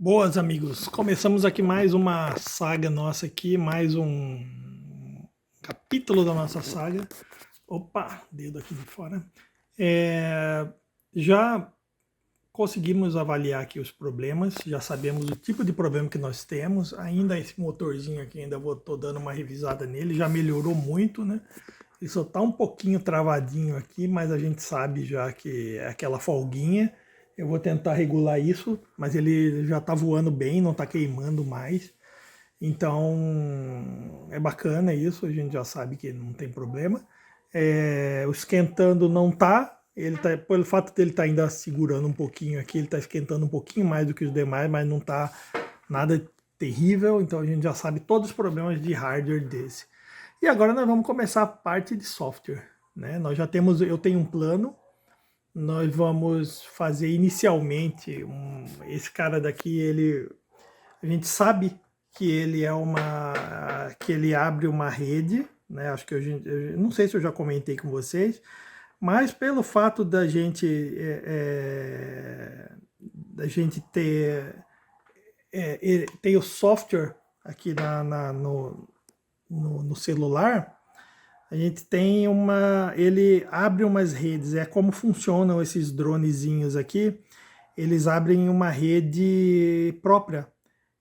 Boas, amigos. Começamos aqui mais uma saga nossa aqui, mais um capítulo da nossa saga. Opa, dedo aqui de fora. Já conseguimos avaliar aqui os problemas, já sabemos o tipo de problema que nós temos. Ainda esse motorzinho aqui, tô dando uma revisada nele, já melhorou muito, né? Ele só tá um pouquinho travadinho aqui, mas a gente sabe já que é aquela folguinha. Eu vou tentar regular isso, mas ele já tá voando bem, não tá queimando mais. Então é bacana isso, a gente já sabe que não tem problema. O esquentando não tá, ele tá, pelo fato dele estar ainda segurando um pouquinho aqui, ele tá esquentando um pouquinho mais do que os demais, mas não tá nada terrível, então a gente já sabe todos os problemas de hardware desse. E agora nós vamos começar a parte de software, né? Nós já temos, eu tenho um plano. Nós vamos fazer inicialmente esse cara daqui, a gente sabe que ele que ele abre uma rede, né? Acho que eu não sei se eu já comentei com vocês, mas pelo fato da gente ter o software aqui no celular, a gente tem ele abre umas redes, é como funcionam esses dronezinhos aqui, eles abrem uma rede própria.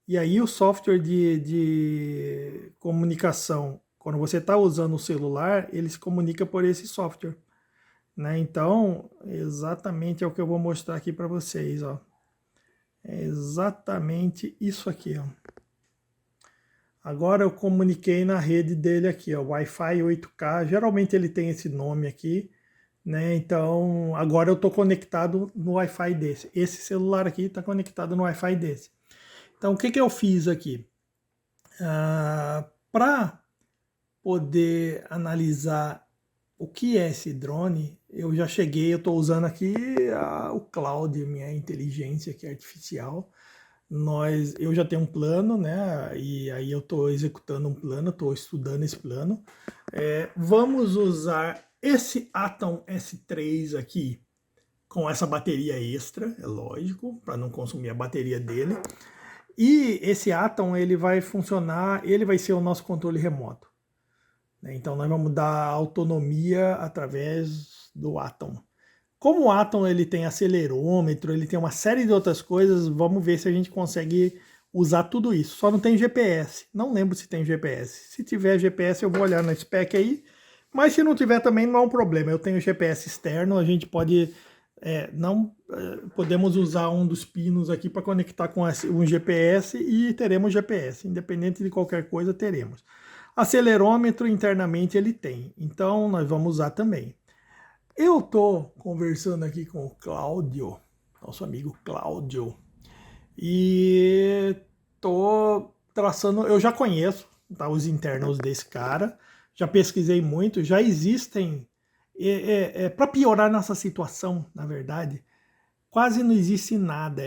E aí o software de comunicação, quando você está usando o celular, ele se comunica por esse software, né? Então, exatamente é o que eu vou mostrar aqui para vocês, ó. É exatamente isso aqui, ó. Agora eu comuniquei na rede dele aqui, ó, Wi-Fi 8K. Geralmente ele tem esse nome aqui, né? Então agora eu estou conectado no Wi-Fi desse. Esse celular aqui está conectado no Wi-Fi desse. Então o que que eu fiz aqui? Para poder analisar o que é esse drone, eu já cheguei, eu estou usando aqui o Cloud, minha inteligência aqui artificial. Eu já tenho um plano, né? E aí eu estou executando um plano, estou estudando esse plano. Vamos usar esse Atom S3 aqui com essa bateria extra, é lógico, para não consumir a bateria dele. E esse Atom ele vai funcionar, ele vai ser o nosso controle remoto, né? Então nós vamos dar autonomia através do Atom. Como o Atom ele tem acelerômetro, ele tem uma série de outras coisas, vamos ver se a gente consegue usar tudo isso. Só não tem GPS. Não lembro se tem GPS. Se tiver GPS eu vou olhar na spec aí. Mas se não tiver também não é um problema. Eu tenho GPS externo, a gente pode podemos usar um dos pinos aqui para conectar com um GPS e teremos GPS. Independente de qualquer coisa, teremos. Acelerômetro internamente ele tem. Então nós vamos usar também. Eu tô conversando aqui com o Cláudio, nosso amigo Cláudio, e tô traçando. Eu já conheço, tá, os internos desse cara, já pesquisei muito, já existem. Para piorar nossa situação, na verdade, quase não existe nada.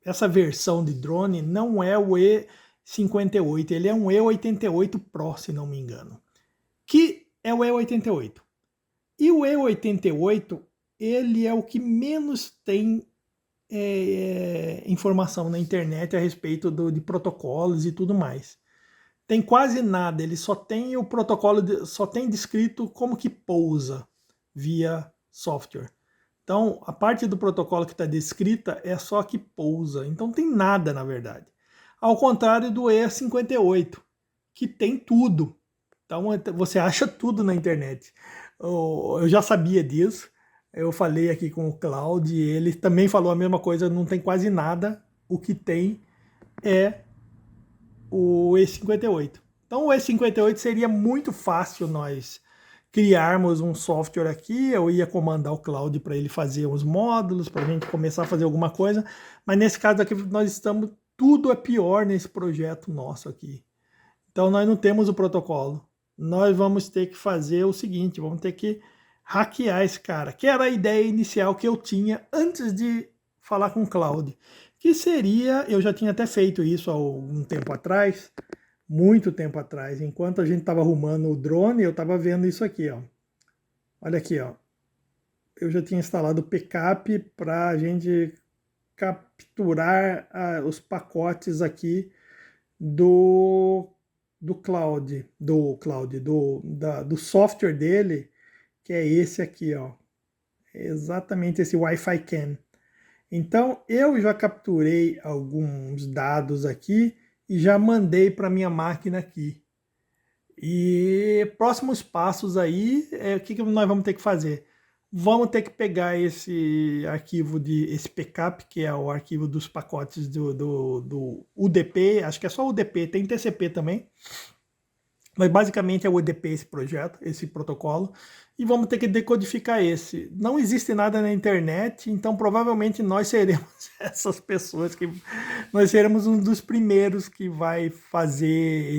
Essa versão de drone não é o E58, ele é um E88 Pro, se não me engano, que é o E88. E o E88, ele é o que menos tem informação na internet a respeito de protocolos e tudo mais. Tem quase nada, ele só tem o protocolo, só tem descrito como que pousa via software. Então, a parte do protocolo que está descrita é só que pousa, então não tem nada na verdade. Ao contrário do E58, que tem tudo. Então você acha tudo na internet. Eu já sabia disso. Eu falei aqui com o Claudio e ele também falou a mesma coisa, não tem quase nada. O que tem é o E58. Então o E58 seria muito fácil nós criarmos um software aqui, eu ia comandar o Claudio para ele fazer os módulos, para a gente começar a fazer alguma coisa, mas nesse caso aqui nós estamos, tudo é pior nesse projeto nosso aqui. Então nós não temos o protocolo. Nós vamos ter que fazer o seguinte, vamos ter que hackear esse cara, que era a ideia inicial que eu tinha antes de falar com o Cloud, que seria, eu já tinha até feito isso há algum tempo atrás, muito tempo atrás, enquanto a gente estava arrumando o drone, eu estava vendo isso aqui, ó. Olha aqui, ó. Eu já tinha instalado o backup para a gente capturar os pacotes aqui do Cloud, do software dele, que é esse aqui, ó. É exatamente esse Wi-Fi CAN. Então, eu já capturei alguns dados aqui e já mandei para minha máquina aqui. E próximos passos aí, o que nós vamos ter que fazer? Vamos ter que pegar esse arquivo, esse backup, que é o arquivo dos pacotes do UDP, acho que é só UDP, tem TCP também. Mas basicamente é o UDP esse projeto, esse protocolo, e vamos ter que decodificar esse. Não existe nada na internet, então provavelmente nós seremos essas pessoas nós seremos um dos primeiros que vai fazer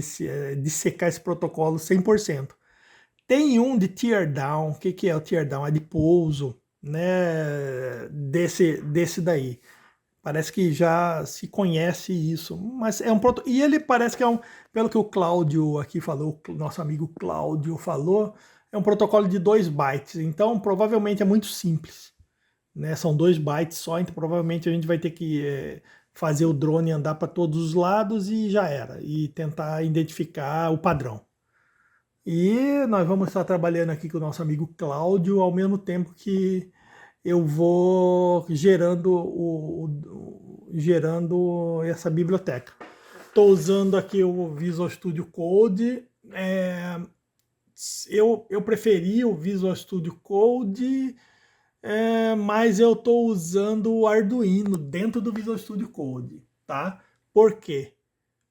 dissecar esse protocolo 100%. Tem um de teardown, o que é o teardown? É de pouso, né, desse daí. Parece que já se conhece isso, mas é um e ele parece que pelo que o Cláudio aqui falou, o nosso amigo Cláudio falou, é um protocolo de 2 bytes, então provavelmente é muito simples, né? São 2 bytes só, então provavelmente a gente vai ter que fazer o drone andar para todos os lados e já era, e tentar identificar o padrão. E nós vamos estar trabalhando aqui com o nosso amigo Cláudio ao mesmo tempo que eu vou gerando essa biblioteca. Estou usando aqui o Visual Studio Code. Eu preferi o Visual Studio Code, mas eu estou usando o Arduino dentro do Visual Studio Code, tá? Por quê?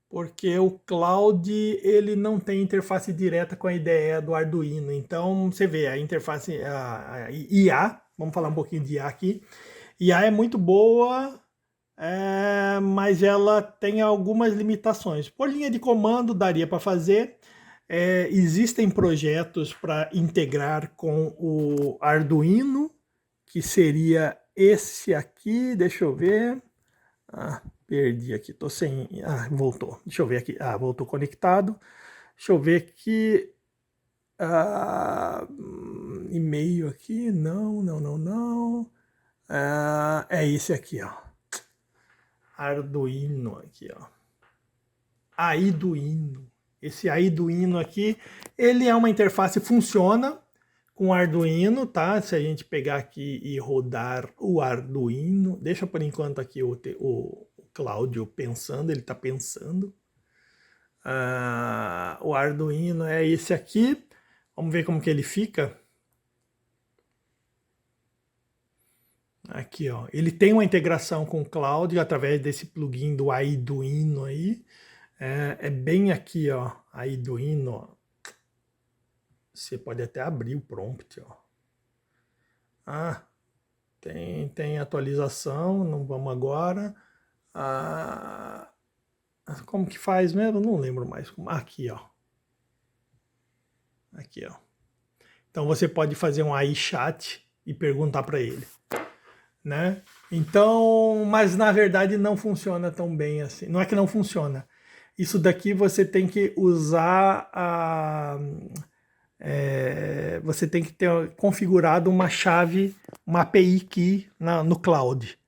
Porque o Cloud ele não tem interface direta com a IDE do Arduino. Então você vê a interface a IA. Vamos falar um pouquinho de IA aqui. IA é muito boa, mas ela tem algumas limitações. Por linha de comando daria para fazer. Existem projetos para integrar com o Arduino, que seria esse aqui. Deixa eu ver. Perdi aqui, tô sem. Voltou. Deixa eu ver aqui. Voltou conectado. Deixa eu ver aqui. E-mail aqui, não. É esse aqui, ó. Arduino aqui, ó. Aiduino. Esse Aiduino aqui, ele é uma interface, funciona com Arduino, tá? Se a gente pegar aqui e rodar o Arduino, deixa por enquanto aqui o Cláudio pensando, ele tá pensando. O Arduino é esse aqui. Vamos ver como que ele fica. Aqui, ó. Ele tem uma integração com o Cloud através desse plugin do Aiduino aí. É bem aqui, ó. Aiduino, ó. Você pode até abrir o prompt, ó. Tem atualização, não vamos agora. Como que faz mesmo? Não lembro mais. Aqui, ó. Aqui, ó. Então você pode fazer um AI chat e perguntar para ele, né? Então, mas na verdade não funciona tão bem assim. Não é que não funciona. Isso daqui você tem que usar você tem que ter configurado uma chave, uma API key no Cloud.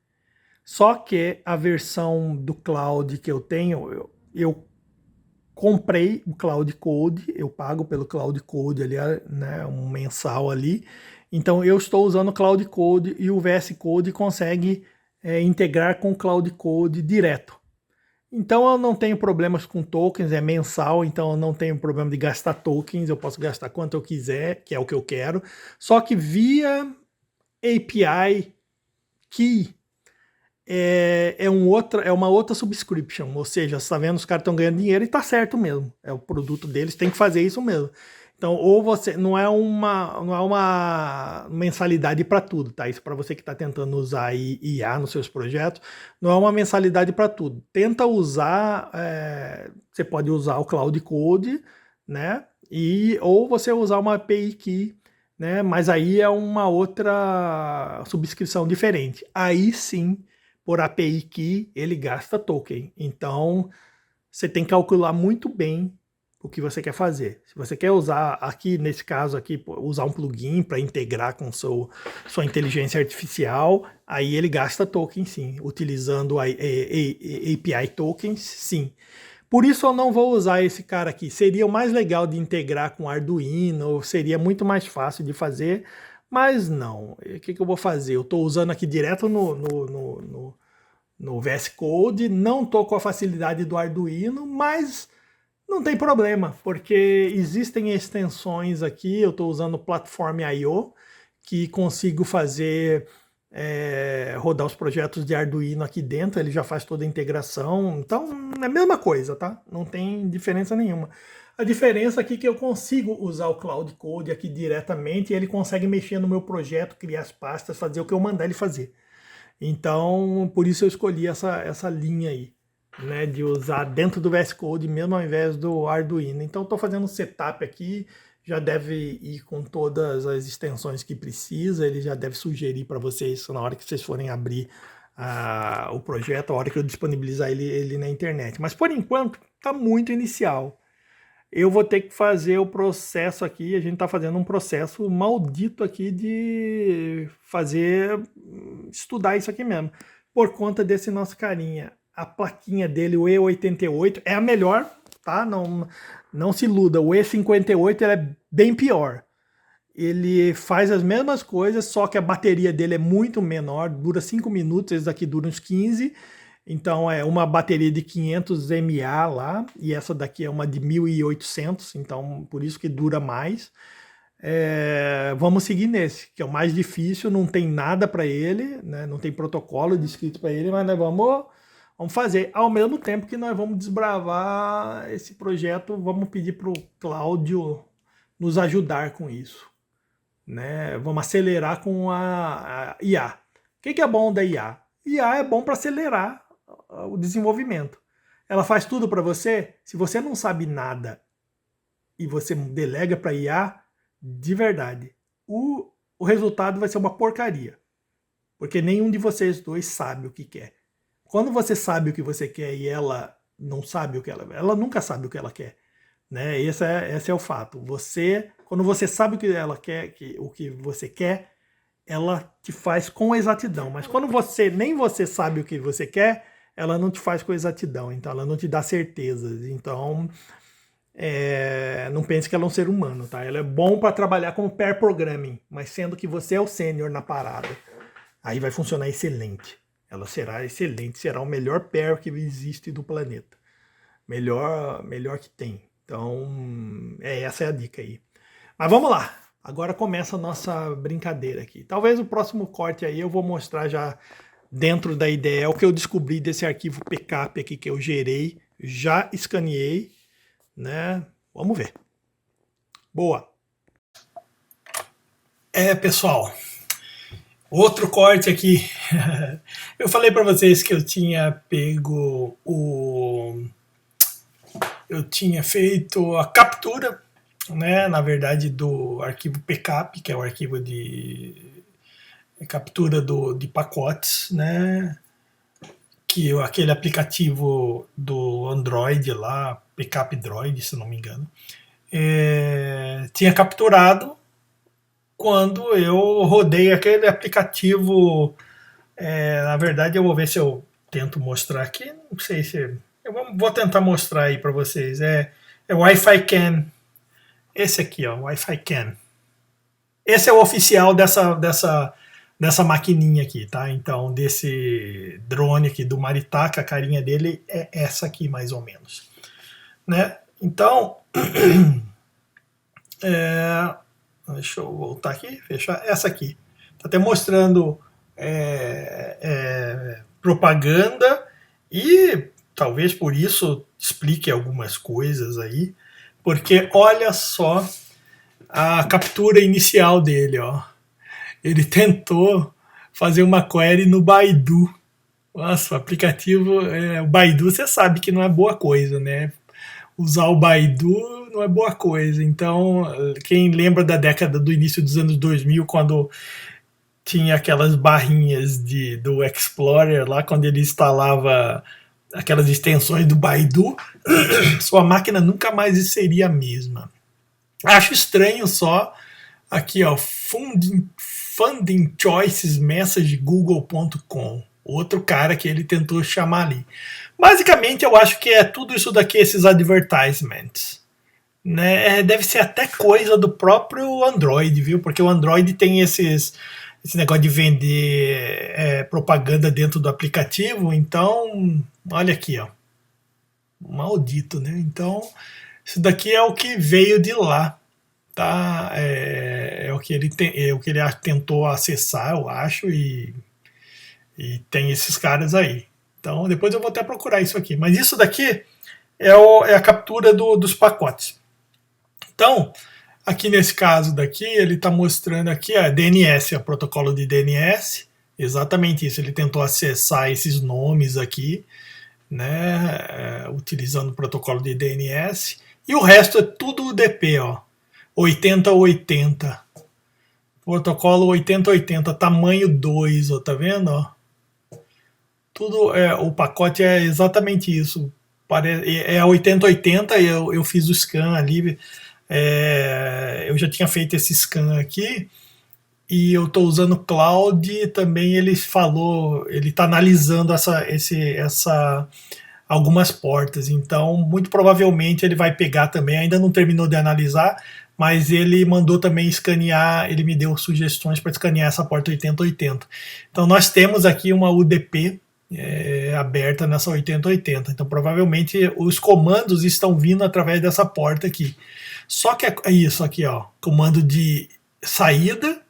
Só que a versão do Cloud que eu tenho, eu comprei o Cloud Code, eu pago pelo Cloud Code ali, né, um mensal ali. Então eu estou usando o Cloud Code e o VS Code consegue integrar com o Cloud Code direto. Então eu não tenho problemas com tokens, é mensal, então eu não tenho problema de gastar tokens, eu posso gastar quanto eu quiser, que é o que eu quero. Só que via API Key é uma outra subscription, ou seja, você está vendo, os caras estão ganhando dinheiro e está certo mesmo, é o produto deles, tem que fazer isso mesmo. Então, ou você não é uma mensalidade para tudo, tá? Isso para você que está tentando usar IA nos seus projetos, não é uma mensalidade para tudo. Tenta usar, você pode usar o Cloud Code, né? Ou você usar uma API Key, né? Mas aí é uma outra subscrição diferente. Aí sim, por API Key, ele gasta token. Então, você tem que calcular muito bem, o que você quer fazer. Se você quer usar, aqui nesse caso aqui, usar um plugin para integrar com sua inteligência artificial, aí ele gasta token sim, utilizando API tokens, sim. Por isso eu não vou usar esse cara aqui. Seria o mais legal de integrar com Arduino, seria muito mais fácil de fazer, mas não. O que eu vou fazer? Eu estou usando aqui direto no VS Code, não estou com a facilidade do Arduino, mas não tem problema, porque existem extensões aqui, eu estou usando o Platform.io, que consigo fazer rodar os projetos de Arduino aqui dentro, ele já faz toda a integração, então é a mesma coisa, tá? Não tem diferença nenhuma. A diferença aqui é que eu consigo usar o Cloud Code aqui diretamente e ele consegue mexer no meu projeto, criar as pastas, fazer o que eu mandar ele fazer. Então, por isso eu escolhi essa linha aí, né, de usar dentro do VS Code mesmo ao invés do Arduino. Então, estou fazendo um setup aqui, já deve ir com todas as extensões que precisa, ele já deve sugerir para vocês na hora que vocês forem abrir o projeto, a hora que eu disponibilizar ele na internet. Mas, por enquanto, está muito inicial. Eu vou ter que fazer o processo aqui, a gente está fazendo um processo maldito aqui de estudar isso aqui mesmo, por conta desse nosso carinha. A plaquinha dele, o E88, é a melhor, tá? Não se iluda, o E58 ele é bem pior. Ele faz as mesmas coisas, só que a bateria dele é muito menor, dura 5 minutos, esse daqui dura uns 15. Então é uma bateria de 500 mAh lá, e essa daqui é uma de 1800, então por isso que dura mais. Vamos seguir nesse, que é o mais difícil, não tem nada para ele, né? Não tem protocolo descrito para ele, mas nós vamos fazer. Ao mesmo tempo que nós vamos desbravar esse projeto, vamos pedir para o Cláudio nos ajudar com isso, né? Vamos acelerar com a IA. O que é bom da IA? IA é bom para acelerar o desenvolvimento. Ela faz tudo para você. Se você não sabe nada e você delega para IA, de verdade, o resultado vai ser uma porcaria. Porque nenhum de vocês dois sabe o que quer. Quando você sabe o que você quer e ela não sabe o que ela nunca sabe o que ela quer, né? Esse é o fato. Quando você sabe o que ela quer, o que você quer, ela te faz com exatidão. Mas quando nem você sabe o que você quer, ela não te faz com exatidão. Então ela não te dá certezas. Então não pense que ela é um ser humano, tá? Ela é bom para trabalhar como pair programming, mas sendo que você é o sênior na parada, aí vai funcionar excelente. Ela será excelente, será o melhor pair que existe do planeta. Melhor que tem. Então, essa é a dica aí. Mas vamos lá. Agora começa a nossa brincadeira aqui. Talvez o próximo corte aí eu vou mostrar já dentro da IDE o que eu descobri desse arquivo PCAP aqui que eu gerei. Já escaneei, né? Vamos ver. Boa. Pessoal, outro corte aqui. Eu falei para vocês que eu tinha pego eu tinha feito a captura, né, na verdade, do arquivo PCAP, que é o arquivo de captura de pacotes, né, aquele aplicativo do Android lá, PCAP Droid, se não me engano, tinha capturado quando eu rodei aquele aplicativo. Na verdade, eu vou ver se eu tento mostrar aqui, não sei se... Eu vou tentar mostrar aí para vocês. É Wi-Fi Can. Esse aqui, ó, Wi-Fi Can. Esse é o oficial dessa maquininha aqui, tá? Então, desse drone aqui do Maritaka, a carinha dele é essa aqui, mais ou menos, né? Então, deixa eu voltar aqui, fechar essa aqui. Tá até mostrando propaganda e talvez por isso explique algumas coisas aí, porque olha só a captura inicial dele, ó. Ele tentou fazer uma query no Baidu. Nossa, o aplicativo, o Baidu você sabe que não é boa coisa, né? Usar o Baidu não é boa coisa. Então, quem lembra da década do início dos anos 2000, quando tinha aquelas barrinhas do Explorer lá, quando ele instalava aquelas extensões do Baidu, sua máquina nunca mais seria a mesma. Acho estranho só aqui, ó, Funding Choices Message Google.com. Outro cara que ele tentou chamar ali. Basicamente, eu acho que é tudo isso daqui, esses advertisements. Né? Deve ser até coisa do próprio Android, viu? Porque o Android tem esse negócio de vender propaganda dentro do aplicativo. Então, olha aqui, ó. Maldito, né? Então, isso daqui é o que veio de lá. Tá? É o que ele tentou acessar, eu acho, e tem esses caras aí. Então, depois eu vou até procurar isso aqui. Mas isso daqui é a captura dos pacotes. Então, aqui nesse caso daqui, ele está mostrando aqui a DNS, o protocolo de DNS, exatamente isso. Ele tentou acessar esses nomes aqui, né, utilizando o protocolo de DNS, e o resto é tudo UDP, ó, 8080, protocolo 8080, tamanho 2, ó, tá vendo? Ó? Tudo, o pacote é exatamente isso, é 8080, eu fiz o scan ali, eu já tinha feito esse scan aqui, e eu estou usando Cloud, e também ele falou, ele está analisando algumas portas, então muito provavelmente ele vai pegar também, ainda não terminou de analisar, mas ele mandou também escanear, ele me deu sugestões para escanear essa porta 8080. Então nós temos aqui uma UDP aberta nessa 8080, então provavelmente os comandos estão vindo através dessa porta aqui. Só que é isso aqui, ó, comando de saída,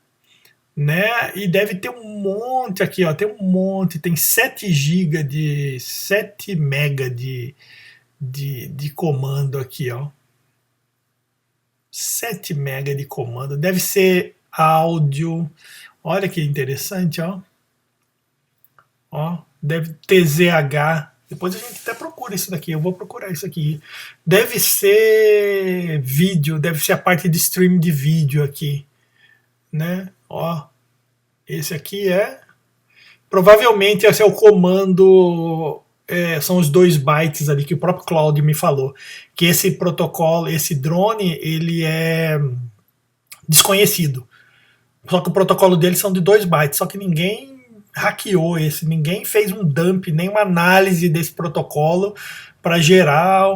né? E deve ter um monte aqui, ó, tem um monte, tem 7 GB 7 MB de comando aqui, ó. 7 MB de comando, deve ser áudio. Olha que interessante, ó. Ó, deve TZH. Depois a gente até procura isso daqui, eu vou procurar isso aqui. Deve ser vídeo, deve ser a parte de stream de vídeo aqui, né? Ó, esse aqui provavelmente esse é o comando, são os 2 bytes ali que o próprio Cloud me falou, que esse protocolo, esse drone, ele é desconhecido. Só que o protocolo dele são de 2 bytes, só que ninguém hackeou ninguém fez um dump, nem uma análise desse protocolo para gerar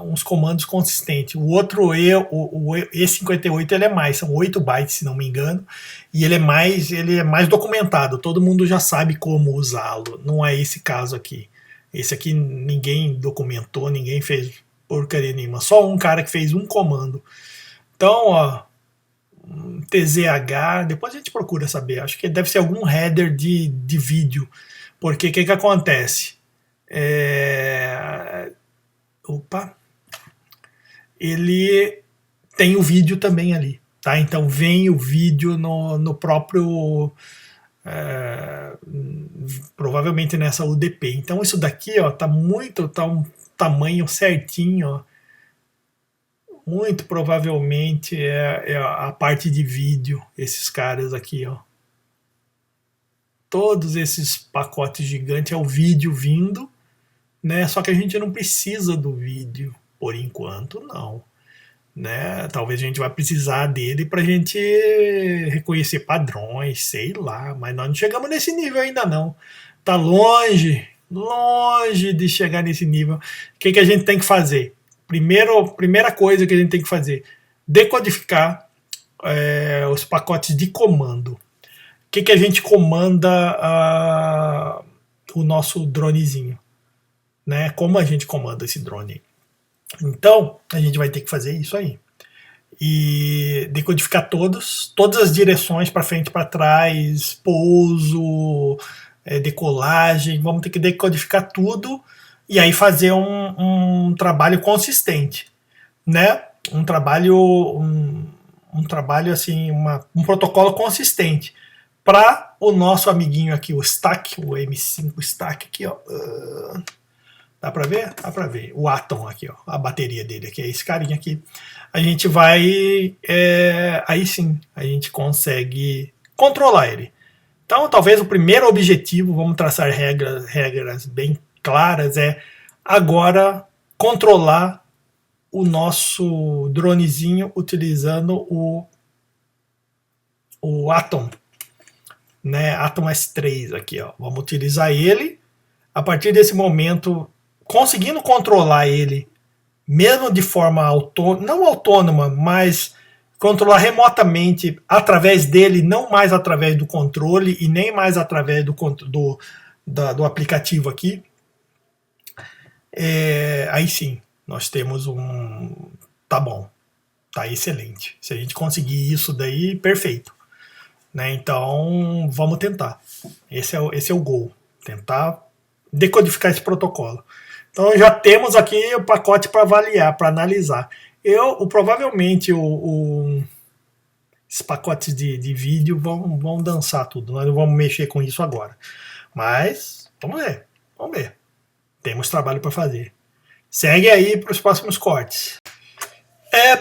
uns comandos consistentes. O outro o E58 ele é mais, são 8 bytes, se não me engano, e ele é mais documentado, todo mundo já sabe como usá-lo, não é esse caso aqui. Esse aqui ninguém documentou, ninguém fez porcaria nenhuma, só um cara que fez um comando. Então, ó, TZH, depois a gente procura saber, acho que deve ser algum header de vídeo, porque o que acontece? Opa, ele tem o vídeo também ali, tá? Então vem o vídeo no próprio, provavelmente nessa UDP. Então isso daqui, ó, tá um tamanho certinho, ó. Muito provavelmente é a parte de vídeo, esses caras aqui, ó. Todos esses pacotes gigantes é o vídeo vindo, né? Só que a gente não precisa do vídeo, por enquanto, não. Né? Talvez a gente vai precisar dele para a gente reconhecer padrões, sei lá, mas nós não chegamos nesse nível ainda não. Tá longe de chegar nesse nível. O que a gente tem que fazer? Primeira coisa que a gente tem que fazer, decodificar os pacotes de comando. O que a gente comanda o nosso dronezinho, né? Como a gente comanda esse drone. Então, a gente vai ter que fazer isso aí. E decodificar todas as direções, para frente, para trás, pouso, decolagem, vamos ter que decodificar tudo e aí fazer um trabalho consistente, né? Um trabalho assim, um protocolo consistente para o nosso amiguinho aqui, o Stack, o M5 Stack aqui, ó. Dá para ver? Dá para ver. O Atom aqui, ó, a bateria dele aqui, é esse carinha aqui. A gente vai, aí sim, a gente consegue controlar ele. Então, talvez o primeiro objetivo, vamos traçar regras bem claras é agora controlar o nosso dronezinho utilizando o Atom, né? Atom S3 aqui, ó. Vamos utilizar ele. A partir desse momento, conseguindo controlar ele, mesmo de forma autônoma, não autônoma, mas controlar remotamente através dele, não mais através do controle e nem mais através do aplicativo aqui, aí sim, nós temos tá bom, tá excelente. Se a gente conseguir isso daí, perfeito. Né? Então, vamos tentar. Esse é o goal, tentar decodificar esse protocolo. Então, já temos aqui o pacote para avaliar, para analisar. Provavelmente, esses pacotes de vídeo vão dançar tudo. Nós não vamos mexer com isso agora. Mas, vamos ver. Temos trabalho para fazer. Segue aí para os próximos cortes.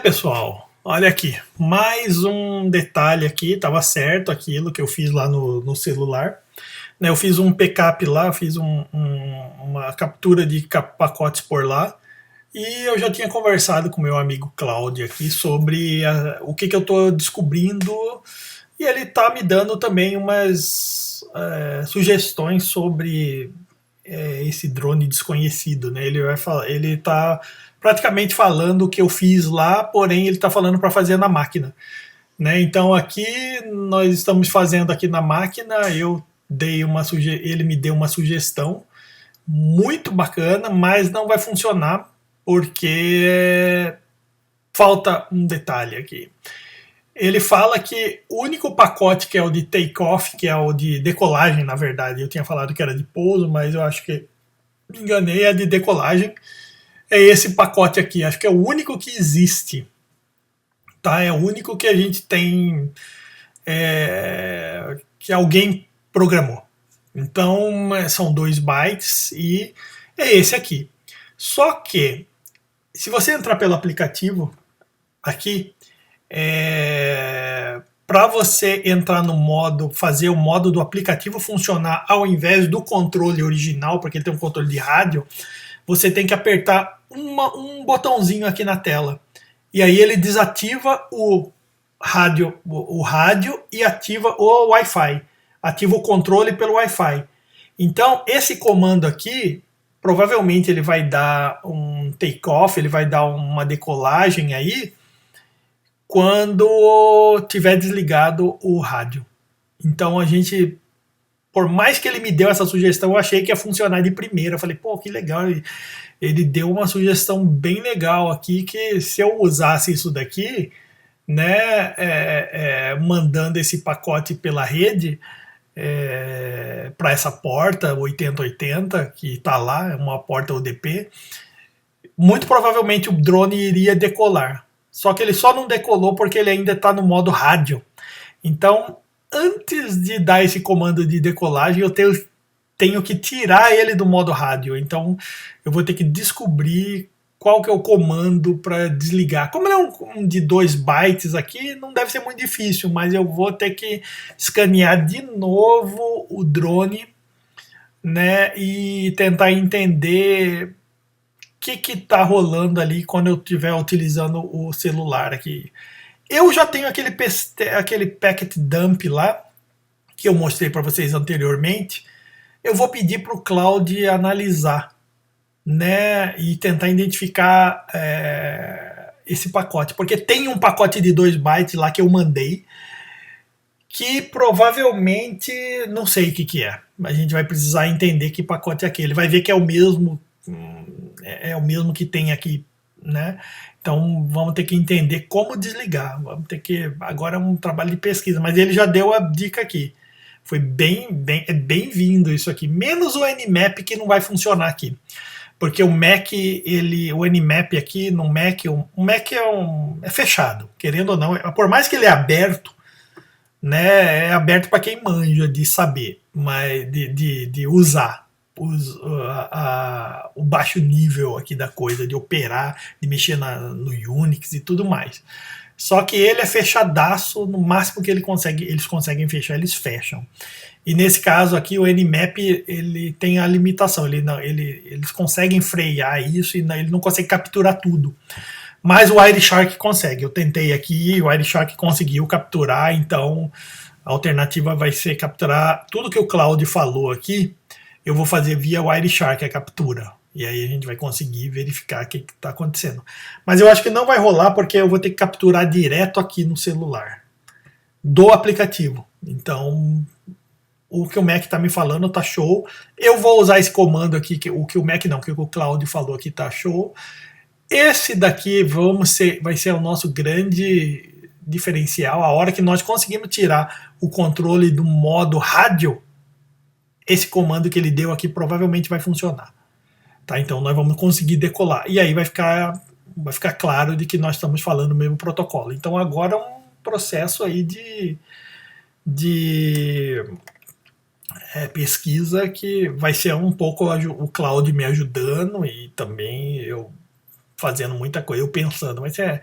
Pessoal, olha aqui. Mais um detalhe aqui. Estava certo aquilo que eu fiz lá no celular. Eu fiz um backup lá, fiz uma captura de pacotes por lá. E eu já tinha conversado com meu amigo Cláudio aqui sobre o que eu estou descobrindo. E ele está me dando também umas sugestões sobre esse drone desconhecido. Né? Ele está praticamente falando o que eu fiz lá, porém ele está falando para fazer na máquina. Né? Então aqui nós estamos fazendo aqui na máquina, ele me deu uma sugestão muito bacana, mas não vai funcionar porque falta um detalhe aqui. Ele fala que o único pacote que é o de take-off, que é o de decolagem, na verdade, eu tinha falado que era de pouso, mas eu acho que me enganei, é de decolagem, é esse pacote aqui, acho que é o único que existe, tá? É o único que a gente tem, que alguém programou. Então, são 2 bytes e é esse aqui. Só que, se você entrar pelo aplicativo, aqui, para você entrar no modo, fazer o modo do aplicativo funcionar ao invés do controle original, porque ele tem um controle de rádio, você tem que apertar um botãozinho aqui na tela. E aí ele desativa o rádio e ativa o Wi-Fi. Ativa o controle pelo Wi-Fi. Então, esse comando aqui, provavelmente ele vai dar um take-off, ele vai dar uma decolagem aí, quando tiver desligado o rádio. Então a gente, por mais que ele me deu essa sugestão, eu achei que ia funcionar de primeira. Eu falei, pô, que legal, ele deu uma sugestão bem legal aqui, que se eu usasse isso daqui, né, mandando esse pacote pela rede, para essa porta 8080 que está lá, é uma porta UDP, muito provavelmente o drone iria decolar. Só que ele só não decolou porque ele ainda está no modo rádio. Então, antes de dar esse comando de decolagem, eu tenho que tirar ele do modo rádio. Então, eu vou ter que descobrir qual que é o comando para desligar. Como ele é um de 2 bytes aqui, não deve ser muito difícil, mas eu vou ter que escanear de novo o drone, né, e tentar entender que está rolando ali quando eu estiver utilizando o celular aqui. Eu já tenho aquele packet dump lá, que eu mostrei para vocês anteriormente. Eu vou pedir para o Cloud analisar, né, e tentar identificar esse pacote, porque tem um pacote de 2 bytes lá que eu mandei, que provavelmente, não sei o que é, a gente vai precisar entender que pacote é aquele, vai ver que é o mesmo que tem aqui, né? Então vamos ter que entender como desligar. Vamos ter que, agora é um trabalho de pesquisa, mas ele já deu a dica aqui. Foi bem-vindo isso aqui, menos o Nmap que não vai funcionar aqui, porque o Mac, o Nmap aqui no Mac, o Mac é fechado, querendo ou não, por mais que ele é aberto, né? É aberto para quem manja de saber, mas de usar. O baixo nível aqui da coisa, de operar, de mexer no Unix e tudo mais. Só que ele é fechadaço, no máximo que eles conseguem fechar, eles fecham. E nesse caso aqui, o Nmap ele tem a limitação, eles conseguem frear isso e ele não consegue capturar tudo. Mas o Wireshark consegue. Eu tentei aqui, o Wireshark conseguiu capturar, então a alternativa vai ser capturar tudo que o Claude falou aqui. Eu vou fazer via Wireshark a captura. E aí a gente vai conseguir verificar o que está acontecendo. Mas eu acho que não vai rolar porque eu vou ter que capturar direto aqui no celular do aplicativo. Então, o que o Mac está me falando tá show. Eu vou usar esse comando aqui, o que o Mac não, que o Claude falou aqui tá show. Esse daqui vai ser o nosso grande diferencial. A hora que nós conseguimos tirar o controle do modo rádio, esse comando que ele deu aqui provavelmente vai funcionar. Tá? Então nós vamos conseguir decolar. E aí vai ficar claro de que nós estamos falando o mesmo protocolo. Então agora é um processo aí de pesquisa que vai ser um pouco o Claude me ajudando e também eu fazendo muita coisa, eu pensando, mas é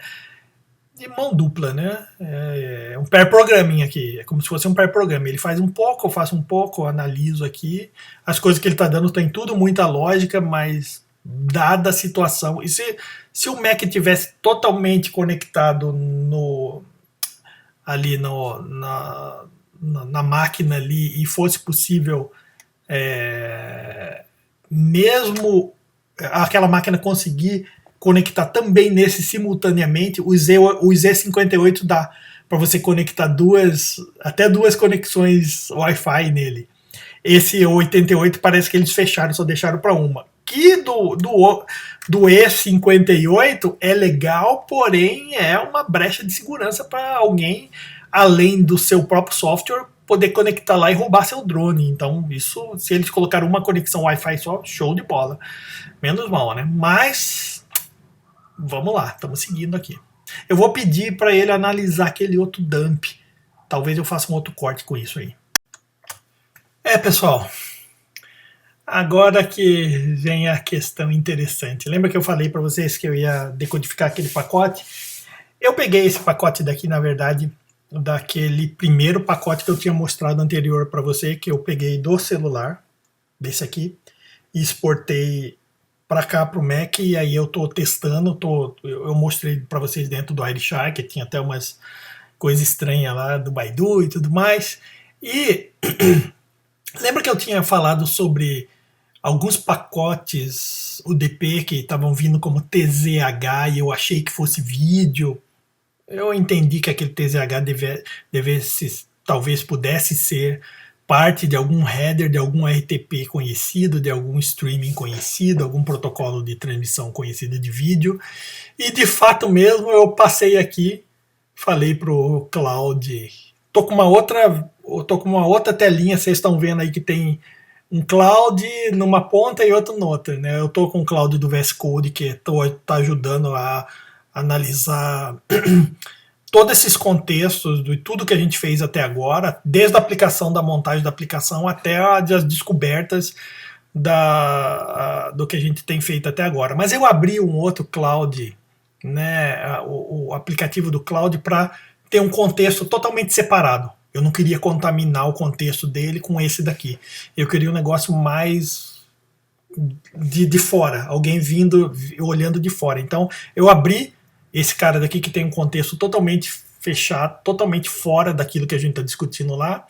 de mão dupla, né? É um pair programming aqui, é como se fosse um pair programming. Ele faz um pouco, eu faço um pouco, eu analiso aqui. As coisas que ele está dando tem tudo muita lógica, mas dada a situação, e se o Mac tivesse totalmente conectado ali na máquina ali e fosse possível mesmo aquela máquina conseguir conectar também nesse simultaneamente, o Z58 dá para você conectar até duas conexões Wi-Fi nele. Esse 88 parece que eles fecharam, só deixaram para uma. Que do E58 é legal, porém é uma brecha de segurança para alguém, além do seu próprio software, poder conectar lá e roubar seu drone. Então, isso, se eles colocaram uma conexão Wi-Fi só, show de bola. Menos mal, né? Mas, vamos lá, estamos seguindo aqui. Eu vou pedir para ele analisar aquele outro dump. Talvez eu faça um outro corte com isso aí. Pessoal, agora que vem a questão interessante. Lembra que eu falei para vocês que eu ia decodificar aquele pacote? Eu peguei esse pacote daqui, na verdade, daquele primeiro pacote que eu tinha mostrado anterior para você, que eu peguei do celular, desse aqui, e exportei para cá para o Mac, e aí eu estou testando, eu mostrei para vocês dentro do Wireshark, que tinha até umas coisas estranhas lá do Baidu e tudo mais, e lembra que eu tinha falado sobre alguns pacotes UDP que estavam vindo como TZH e eu achei que fosse vídeo. Eu entendi que aquele TZH talvez pudesse ser parte de algum header, de algum RTP conhecido, de algum streaming conhecido, algum protocolo de transmissão conhecido de vídeo. E de fato mesmo eu passei aqui, falei pro Claude, tô com uma outra telinha, vocês estão vendo aí que tem um Cloud numa ponta e outro noutra, né? Eu tô com o Cloud do VS Code que tá ajudando a analisar todos esses contextos de tudo que a gente fez até agora, desde a aplicação, da montagem da aplicação até as descobertas do que a gente tem feito até agora. Mas eu abri um outro Cloud, né, o aplicativo do Cloud, para ter um contexto totalmente separado. Eu não queria contaminar o contexto dele com esse daqui. Eu queria um negócio mais de fora, alguém vindo, olhando de fora. Então eu abri esse cara daqui que tem um contexto totalmente fechado, totalmente fora daquilo que a gente está discutindo lá.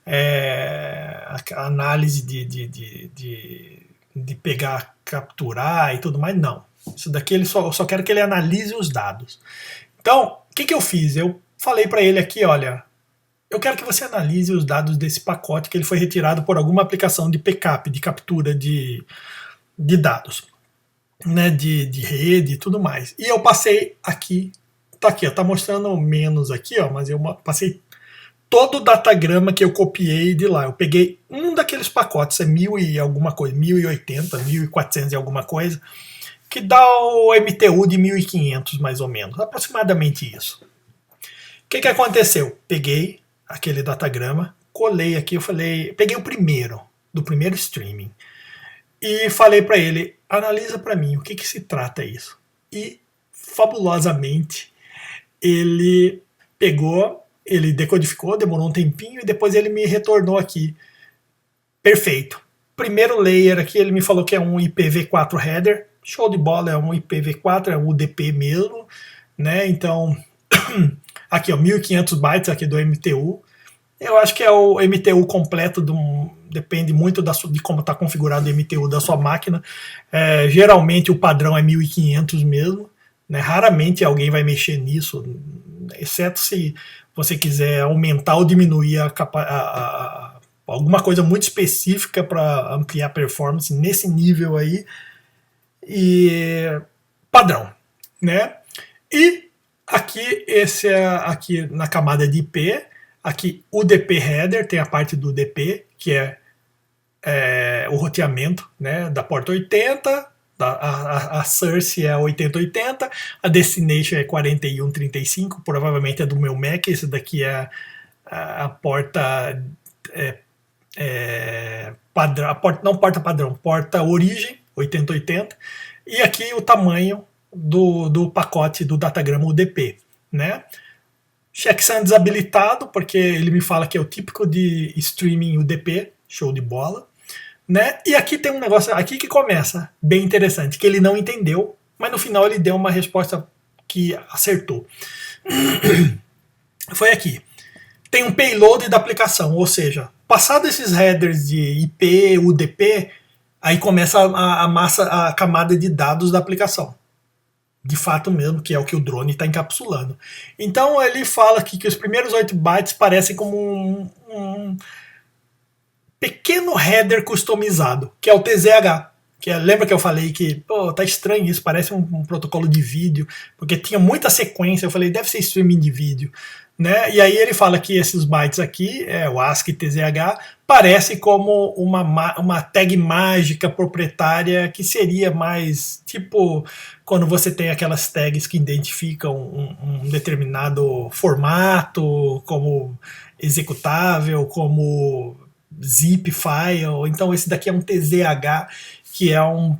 A análise de pegar, capturar e tudo mais, não. Isso daqui eu só quero que ele analise os dados. Então, o que eu fiz? Eu falei para ele aqui, olha, eu quero que você analise os dados desse pacote que ele foi retirado por alguma aplicação de backup, de captura de dados, né, de rede e tudo mais. E eu passei aqui, tá aqui, ó, tá mostrando menos aqui, ó, mas eu passei todo o datagrama que eu copiei de lá. Eu peguei um daqueles pacotes, é 1000 e alguma coisa, 1080, 1400 e alguma coisa, que dá o MTU de 1500 mais ou menos, aproximadamente isso. O que aconteceu? Peguei aquele datagrama, colei aqui, peguei o primeiro, do primeiro streaming, e falei para ele, analisa para mim o que se trata isso. E, fabulosamente, ele pegou ele decodificou, demorou um tempinho, e depois ele me retornou aqui. Perfeito. Primeiro layer aqui, ele me falou que é um IPv4 header. Show de bola, é um IPv4, é um UDP mesmo, né? Então, aqui ó, 1500 bytes aqui do MTU. Eu acho que é o MTU completo, depende muito de como está configurado o MTU da sua máquina. Geralmente o padrão é 1500 mesmo, né? Raramente alguém vai mexer nisso, exceto se você quiser aumentar ou diminuir alguma coisa muito específica para ampliar a performance nesse nível aí. E padrão, né? E aqui, aqui na camada de IP, aqui o DP header, tem a parte do DP, que é o roteamento, né, da porta 80, a source é 8080, a destination é 4135, provavelmente é do meu Mac, esse daqui é a porta padrão, não porta padrão, porta origem, 8080, e aqui o tamanho do pacote do datagrama UDP, né? Checksum desabilitado, porque ele me fala que é o típico de streaming UDP, show de bola, né? E aqui tem um negócio aqui que começa bem interessante, que ele não entendeu, mas no final ele deu uma resposta que acertou. Foi aqui. Tem um payload da aplicação, ou seja, passado esses headers de IP, UDP, aí começa a camada de dados da aplicação. De fato mesmo, que é o que o drone está encapsulando. Então ele fala aqui que os primeiros 8 bytes parecem como um pequeno header customizado, que é o TZH. Lembra que eu falei que tá estranho isso, parece um protocolo de vídeo, porque tinha muita sequência, eu falei, deve ser streaming de vídeo. Né? E aí ele fala que esses bytes aqui, o ASCII TZH, parece como uma tag mágica proprietária que seria mais tipo quando você tem aquelas tags que identificam um determinado formato, como executável, como zip file. Então esse daqui é um TZH, que é um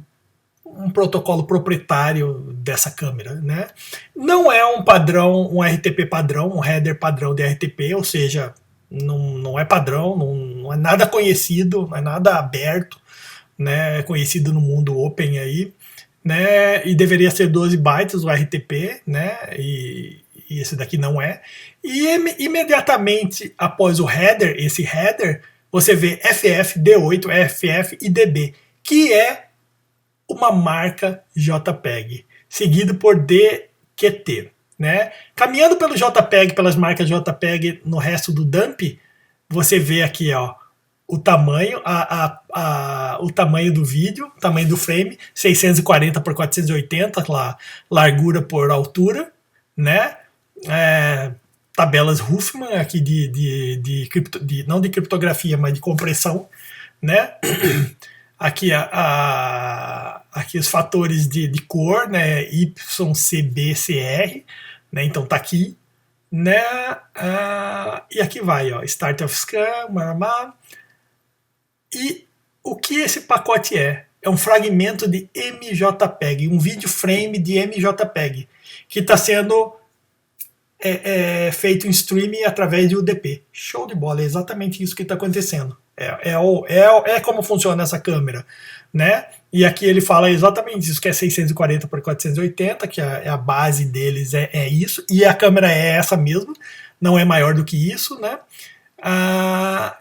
protocolo proprietário dessa câmera, né? Não é um padrão, um RTP padrão, um header padrão de RTP, ou seja, não é padrão, não é nada conhecido, não é nada aberto, né? É conhecido no mundo open aí, né? E deveria ser 12 bytes o RTP, né? E esse daqui não é. E imediatamente após o header, esse header, você vê FF, D8, FF e DB, que é uma marca JPEG, seguido por DQT, né? Caminhando pelo JPEG, pelas marcas JPEG no resto do dump, você vê aqui, ó, o tamanho, o tamanho do vídeo, o tamanho do frame, 640 por 480, largura por altura, né? Tabelas Huffman aqui não de criptografia, mas de compressão, né? Aqui, aqui os fatores de cor, né? Y, C, B, C, R, né? Então tá aqui, né? E aqui vai, ó, Start of Scan, e o que esse pacote é? É um fragmento de MJPEG, um vídeo frame de MJPEG, que está sendo feito em streaming através de UDP. Show de bola, é exatamente isso que está acontecendo. É como funciona essa câmera, né? E aqui ele fala exatamente isso, que é 640 por 480, que é a base deles é isso, e a câmera é essa mesmo, não é maior do que isso, né?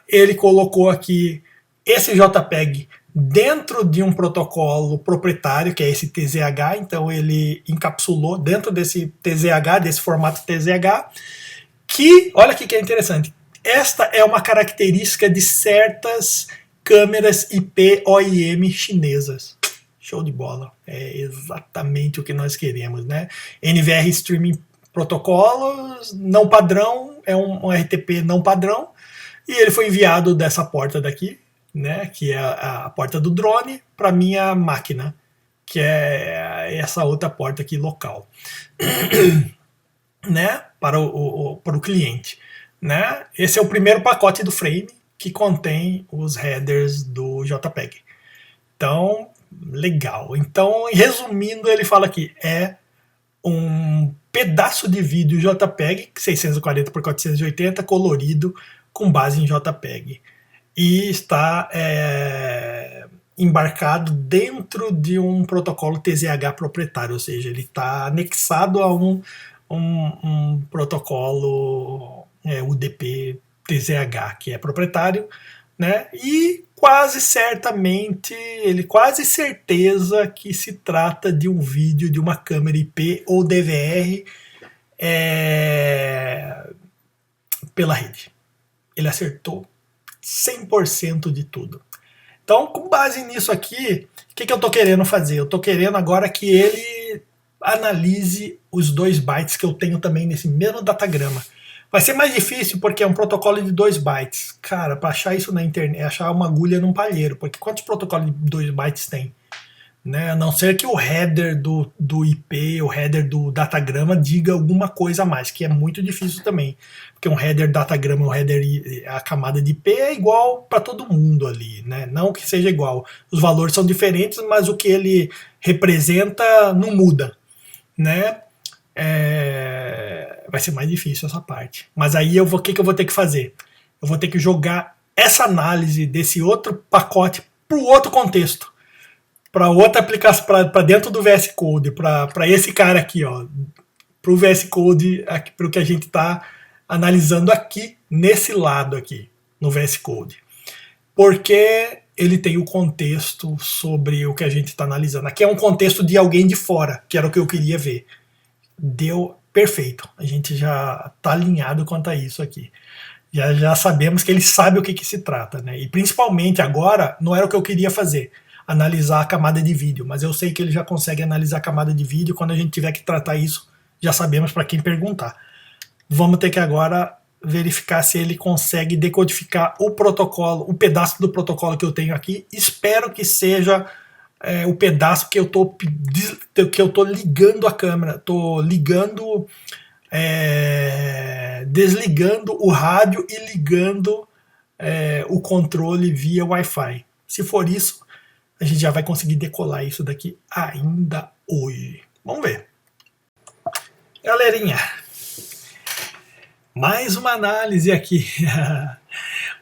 Ele colocou aqui esse JPEG dentro de um protocolo proprietário, que é esse TZH, então ele encapsulou dentro desse TZH, desse formato TZH, que, olha aqui que é interessante, esta é uma característica de certas câmeras IP OEM chinesas. Show de bola. É exatamente o que nós queremos, né? NVR Streaming Protocolos não padrão, é um RTP não padrão, e ele foi enviado dessa porta daqui, né, que é a porta do drone, para minha máquina, que é essa outra porta aqui local, né, para o cliente. Né? Esse é o primeiro pacote do frame que contém os headers do JPEG. Então, legal. Então, resumindo, ele fala aqui, um pedaço de vídeo JPEG 640 por 480 colorido com base em JPEG e está embarcado dentro de um protocolo TZH proprietário, ou seja, ele está anexado a um protocolo UDP TZH que é proprietário, né? E quase certamente, ele quase certeza que se trata de um vídeo de uma câmera IP ou DVR pela rede. Ele acertou 100% de tudo. Então, com base nisso aqui, o que eu estou querendo fazer? Eu estou querendo agora que ele analise os 2 bytes que eu tenho também nesse mesmo datagrama. Vai ser mais difícil porque é um protocolo de 2 bytes. Cara, para achar isso na internet, achar uma agulha num palheiro, porque quantos protocolos de 2 bytes tem? Né? A não ser que o header do IP, o header do datagrama diga alguma coisa a mais, que é muito difícil também. Porque um header datagrama, um header, a camada de IP é igual para todo mundo ali, né? Não que seja igual. Os valores são diferentes, mas o que ele representa não muda, né? Vai ser mais difícil essa parte. Mas aí o que eu vou ter que fazer? Eu vou ter que jogar essa análise desse outro pacote para o outro contexto, para outra aplicação, para dentro do VS Code, para esse cara aqui, ó, para o VS Code, para o que a gente está analisando aqui, nesse lado aqui, no VS Code. Porque ele tem o contexto sobre o que a gente está analisando. Aqui é um contexto de alguém de fora, que era o que eu queria ver. Deu perfeito. A gente já está alinhado quanto a isso aqui. Já sabemos que ele sabe o que se trata, né? E principalmente agora, não era o que eu queria fazer, analisar a camada de vídeo, mas eu sei que ele já consegue analisar a camada de vídeo. Quando a gente tiver que tratar isso, já sabemos para quem perguntar. Vamos ter que agora verificar se ele consegue decodificar o protocolo, o pedaço do protocolo que eu tenho aqui. Espero que seja o pedaço que eu tô ligando a câmera, tô ligando, desligando o rádio e ligando o controle via Wi-Fi. Se for isso, a gente já vai conseguir decolar isso daqui ainda hoje. Vamos ver. Galerinha, mais uma análise aqui.